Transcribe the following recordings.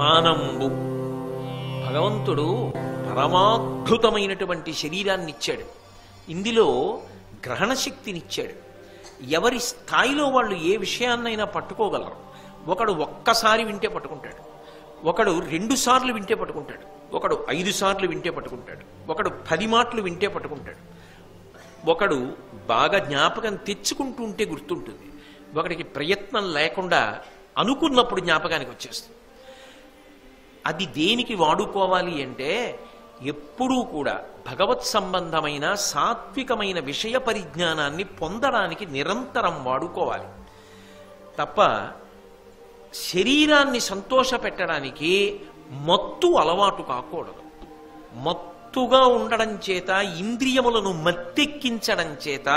పానంబు. భగవంతుడు పరమాద్భుతమైనటువంటి శరీరాన్ని ఇచ్చాడు. ఇందులో గ్రహణ శక్తినిచ్చాడు. ఎవరి స్థాయిలో వాళ్ళు ఏ విషయాన్నైనా పట్టుకోగలరు. ఒకడు ఒక్కసారి వింటే పట్టుకుంటాడు, ఒకడు 2 సార్లు వింటే పట్టుకుంటాడు, ఒకడు 5 సార్లు వింటే పట్టుకుంటాడు, ఒకడు 10 మాటలు వింటే పట్టుకుంటాడు, ఒకడు బాగా జ్ఞాపకం తెచ్చుకుంటూ ఉంటే గుర్తుంటుంది, ఒకడికి ప్రయత్నం లేకుండా అనుకున్నప్పుడు జ్ఞాపకానికి వచ్చేస్తుంది. అది దేనికి వాడుకోవాలి అంటే ఎప్పుడూ కూడా భగవత్ సంబంధమైన సాత్వికమైన విషయ పరిజ్ఞానాన్ని పొందడానికి నిరంతరం వాడుకోవాలి తప్ప శరీరాన్ని సంతోషపెట్టడానికి మత్తు అలవాటు కాకూడదు. మత్తుగా ఉండడం చేత, ఇంద్రియములను మత్తెక్కించడం చేత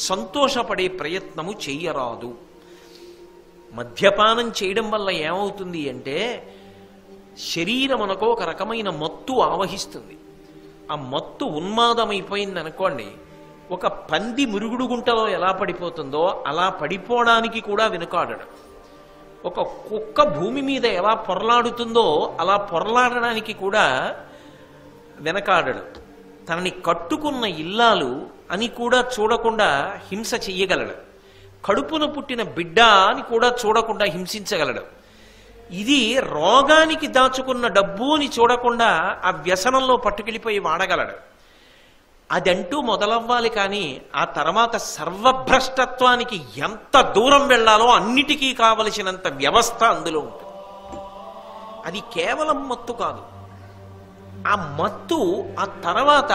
సంతోషపడే ప్రయత్నము చెయ్యరాదు. మద్యపానం చేయడం వల్ల ఏమవుతుంది అంటే శరీరమునకు ఒక రకమైన మత్తు ఆవహిస్తుంది. ఆ మత్తు ఉన్మాదమైపోయింది అనుకోండి, ఒక పంది మురుగుడు గుంటలో ఎలా పడిపోతుందో అలా పడిపోవడానికి కూడా వెనుకాడడు. ఒక కుక్క భూమి మీద ఎలా పొరలాడుతుందో అలా పొరలాడడానికి కూడా వెనకాడడు. తనని కట్టుకున్న ఇల్లాలు అని కూడా చూడకుండా హింస చెయ్యగలడు. కడుపున పుట్టిన బిడ్డ అని కూడా చూడకుండా హింసించగలడు. ఇది రోగానికి దాచుకున్న డబ్బు అని చూడకుండా ఆ వ్యసనంలో పట్టుకెళ్ళిపోయి వాడగలడు. అదంటూ మొదలవ్వాలి. కానీ ఆ తర్వాత సర్వభ్రష్టత్వానికి ఎంత దూరం వెళ్ళాలో అన్నిటికీ కావలసినంత వ్యవస్థ అందులో ఉంటుంది. అది కేవలం మత్తు కాదు. ఆ మత్తు ఆ తర్వాత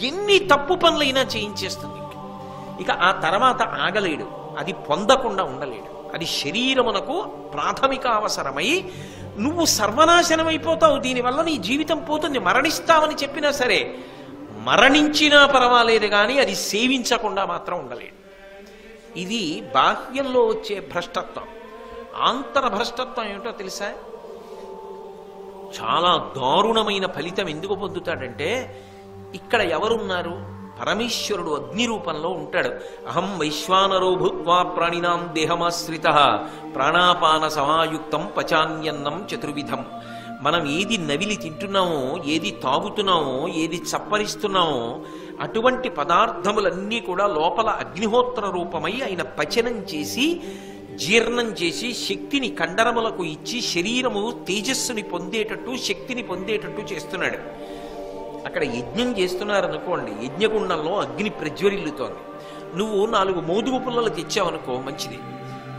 ఎన్ని తప్పు పనులైనా చేయించేస్తుంది. ఇక ఆ తర్వాత ఆగలేడు, అది పొందకుండా ఉండలేడు. అది శరీరమునకు ప్రాథమిక అవసరమై నువ్వు సర్వనాశనమైపోతావు, దీనివల్ల నీ జీవితం పోతుంది, మరణిస్తావని చెప్పినా సరే మరణించినా పర్వాలేదు కానీ అది సేవించకుండా మాత్రం ఉండలేడు. ఇది బాహ్యంలో వచ్చే భ్రష్టత్వం. ఆంతర భ్రష్టత్వం ఏమిటో తెలుసా? చాలా దారుణమైన ఫలితం ఎందుకు పొందుతాడంటే, ఇక్కడ ఎవరున్నారు? పరమేశ్వరుడు అగ్ని రూపంలో ఉంటాడు. అహం వైశ్వానరో భూత్వా ప్రాణినాం దేహమాశ్రితః ప్రాణాపాన సమాయుక్తం పచాన్యన్నం చతుర్విధం. మనం ఏది నవిలి తింటున్నామో, ఏది తాగుతున్నామో, ఏది చప్పరిస్తున్నామో అటువంటి పదార్థములన్నీ కూడా లోపల అగ్నిహోత్ర రూపమై ఆయన పచనం చేసి జీర్ణం చేసి శక్తిని కండరములకు ఇచ్చి శరీరము తేజస్సుని పొందేటట్టు, శక్తిని పొందేటట్టు చేస్తున్నాడు. అక్కడ యజ్ఞం చేస్తున్నారనుకోండి, యజ్ఞగుండంలో అగ్ని ప్రజ్వరిల్లుతోంది. నువ్వు 4 మోదుగు పుల్లలు తెచ్చావనుకో మంచిది,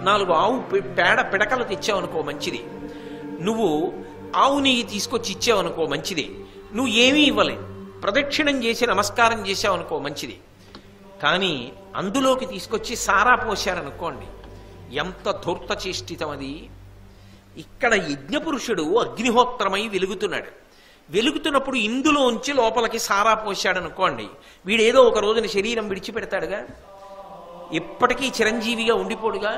4 ఆవు పేడ పిడకలు తెచ్చావనుకో మంచిది, నువ్వు ఆవు నెయ్యి తీసుకొచ్చి ఇచ్చావనుకో మంచిది, నువ్వు ఏమీ ఇవ్వలేదు, ప్రదక్షిణం చేసి నమస్కారం చేసావనుకో మంచిది. కానీ అందులోకి తీసుకొచ్చి సారా పోశారనుకోండి, ఎంత ధూర్త చేష్టితం అది. ఇక్కడ యజ్ఞపురుషుడు అగ్నిహోత్రమై వెలుగుతున్నాడు. వెలుగుతున్నప్పుడు ఇందులోంచి లోపలికి సారా పోశాడనుకోండి, వీడేదో ఒక రోజున శరీరం విడిచిపెడతాడుగా, ఎప్పటికీ చిరంజీవిగా ఉండిపోడుగా.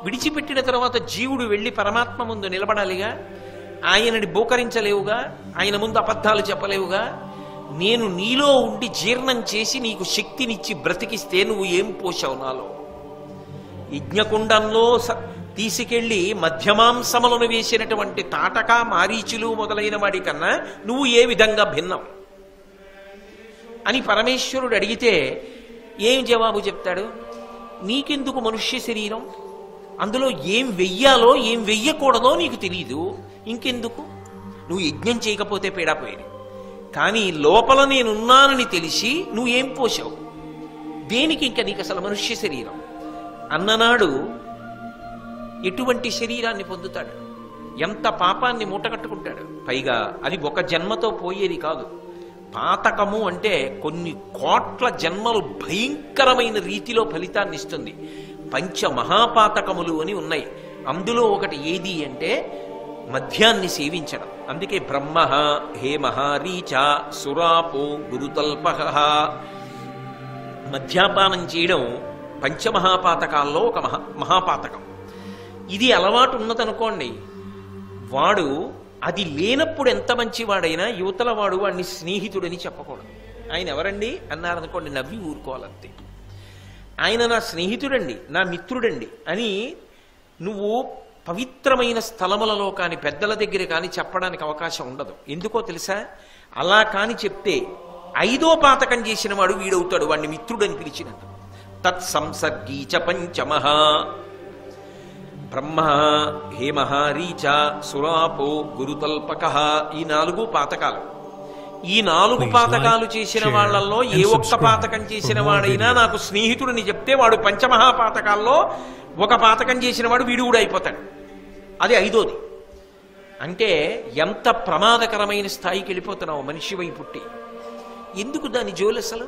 విడిచిపెట్టిన తర్వాత జీవుడు వెళ్ళి పరమాత్మ ముందు నిలబడాలిగా. ఆయనని బోకరించలేవుగా, ఆయన ముందు అబద్ధాలు చెప్పలేవుగా. నేను నీలో ఉండి జీర్ణం చేసి నీకు శక్తినిచ్చి బ్రతికిస్తే నువ్వు ఏం పోశావు నాలో? యజ్ఞకుండంలో తీసుకెళ్లి మధ్యమాంసములను వేసినటువంటి తాటక, మారీచులు మొదలైన వాడి కన్నా నువ్వు ఏ విధంగా భిన్నం అని పరమేశ్వరుడు అడిగితే ఏం జవాబు చెప్తాడు? నీకెందుకు మనుష్య శరీరం? అందులో ఏం వెయ్యాలో ఏం వెయ్యకూడదో నీకు తెలీదు, ఇంకెందుకు? నువ్వు యజ్ఞం చేయకపోతే పీడాపోయేది. కానీ లోపల నేనున్నానని తెలిసి నువ్వేం పోసావు? దేనికి ఇంకా నీకు అసలు మనుష్య శరీరం అన్ననాడు ఎటువంటి శరీరాన్ని పొందుతాడు? ఎంత పాపాన్ని మూటగట్టుకుంటాడు? పైగా అది ఒక జన్మతో పోయేది కాదు. పాతకము అంటే కొన్ని కోట్ల జన్మలు భయంకరమైన రీతిలో ఫలితాన్ని ఇస్తుంది. పంచమహాపాతకములు అని ఉన్నాయి. అందులో ఒకటి ఏది అంటే మద్యాన్ని సేవించడం. అందుకే బ్రహ్మ, హేమ, రీచ, సురాపో, గురుతల్పహ. మద్యాపానం చేయడం పంచమహాపాతకాల్లో ఒక మహాపాతకం. ఇది అలవాటు ఉన్నదనుకోండి, వాడు అది లేనప్పుడు ఎంత మంచివాడైనా యువతల వాడు వాడిని స్నేహితుడని చెప్పకూడదు. ఆయన ఎవరండి అన్నారనుకోండి, నవ్వి ఊరుకోవాలంతే. ఆయన నా స్నేహితుడండి, నా మిత్రుడండి అని నువ్వు పవిత్రమైన స్థలములలో కానీ పెద్దల దగ్గర కానీ చెప్పడానికి అవకాశం ఉండదు. ఎందుకో తెలుసా? అలా కాని చెప్తే 5వ పాతకం చేసిన వాడు వీడవుతాడు, వాడిని మిత్రుడని పిలిచినట్టు. తత్సంసర్గీచ పంచమః బ్రహ్మ హేమః రీచ సురాపో గురుతల్పకః. ఈ 4 పాతకాలు. ఈ 4 పాతకాలు చేసిన వాళ్ళల్లో ఏ ఒక్క పాతకం చేసిన వాడైనా నాకు స్నేహితుడిని చెప్తే వాడు పంచమహాపాతకాల్లో ఒక పాతకం చేసిన వాడు వీడు కూడా అయిపోతాడు. అది 5వది. అంటే ఎంత ప్రమాదకరమైన స్థాయికి వెళ్ళిపోతున్నావు మనిషి వై పుట్టి. ఎందుకు దాని జోలు? అసలు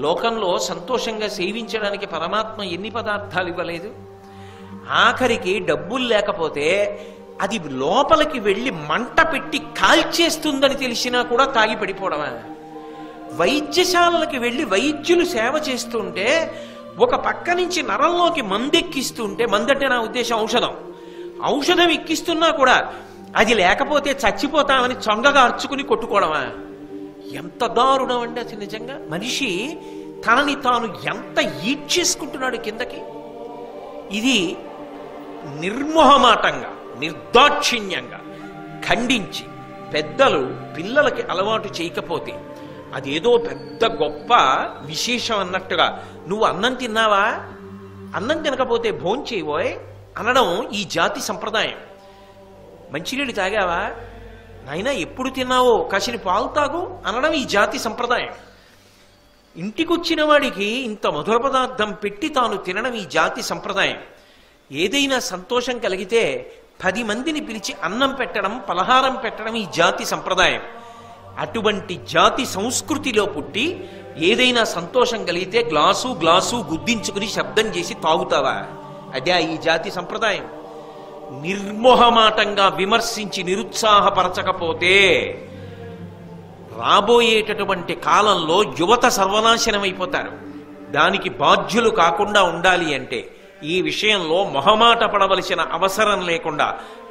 లోకంలో సంతోషంగా సేవించడానికి పరమాత్మ ఎన్ని పదార్థాలు ఇవ్వలేదు? ఆఖరికి డబ్బులు లేకపోతే అది లోపలికి వెళ్ళి మంట పెట్టి కాల్చేస్తుందని తెలిసినా కూడా తాగి పడిపోవడమా? వైద్యశాలకి వెళ్ళి వైద్యులు సేవ చేస్తుంటే ఒక పక్క నుంచి నరంలోకి మందెక్కిస్తుంటే, మందంటే నా ఉద్దేశం ఔషధం ఎక్కిస్తున్నా కూడా అది లేకపోతే చచ్చిపోతామని చొంగగా అర్చుకుని కొట్టుకోవడమా? ఎంత దారుణం అండి అసలు. నిజంగా మనిషి తనని తాను ఎంత ఈడ్చేసుకుంటున్నాడు కిందకి. ఇది నిర్మోహమాటంగా నిర్దాక్షిణ్యంగా ఖండించి పెద్దలు పిల్లలకి అలవాటు చేయకపోతే అదేదో పెద్ద గొప్ప విశేషం అన్నట్టుగా, నువ్వు అన్నం తిన్నావా, అన్నం తినకపోతే భోంచేయబోయ్ అనడం ఈ జాతి సంప్రదాయం. మంచినీళ్ళు తాగావా నాయనా, ఎప్పుడు తిన్నావో కాసిని పాలు తాగు అనడం ఈ జాతి సంప్రదాయం. ఇంటికొచ్చిన వాడికి ఇంత మధుర పదార్థం పెట్టి తాను తినడం ఈ జాతి సంప్రదాయం. ఏదైనా సంతోషం కలిగితే 10 మందిని పిలిచి అన్నం పెట్టడం, పలహారం పెట్టడం ఈ జాతి సంప్రదాయం. అటువంటి జాతి సంస్కృతిలో పుట్టి ఏదైనా సంతోషం కలిగితే గ్లాసు గుద్దించుకుని శబ్దం చేసి తాగుతావా? అదే ఈ జాతి సంప్రదాయం. నిర్మోహమాటంగా విమర్శించి నిరుత్సాహపరచకపోతే రాబోయేటటువంటి కాలంలో యువత సర్వనాశనమైపోతారు. దానికి బాధ్యులు కాకుండా ఉండాలి అంటే ఈ విషయంలో మొహమాట పడవలసిన అవసరం లేకుండా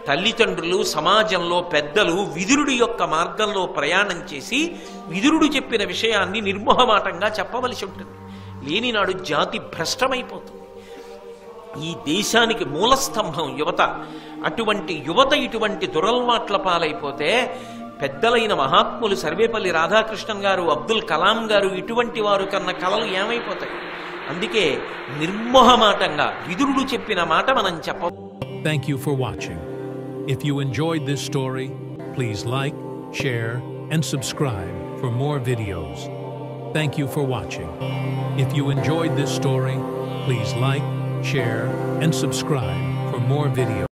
తల్లిదండ్రులు, సమాజంలో పెద్దలు విదురుడి యొక్క మార్గంలో ప్రయాణం చేసి విదురుడు చెప్పిన విషయాన్ని నిర్మోహమాటంగా చెప్పవలసి ఉంటుంది. లేనినాడు జాతి భ్రష్టమైపోతుంది. ఈ దేశానికి మూలస్తంభం యువత. అటువంటి యువత ఇటువంటి దురల్వాట్ల పాలైపోతే పెద్దలైన మహాత్ములు సర్వేపల్లి రాధాకృష్ణన్ గారు, అబ్దుల్ కలాం గారు ఇటువంటి వారు కన్న కలలు ఏమైపోతాయి? అందుకే నిర్మోహమాటంగా విదురుడు చెప్పిన మాట మనం చెప్ప. Thank you for watching. If you enjoyed this story, please like, share, and subscribe for more videos. Thank you for watching. If you enjoyed this story, please like, share, and subscribe for more videos.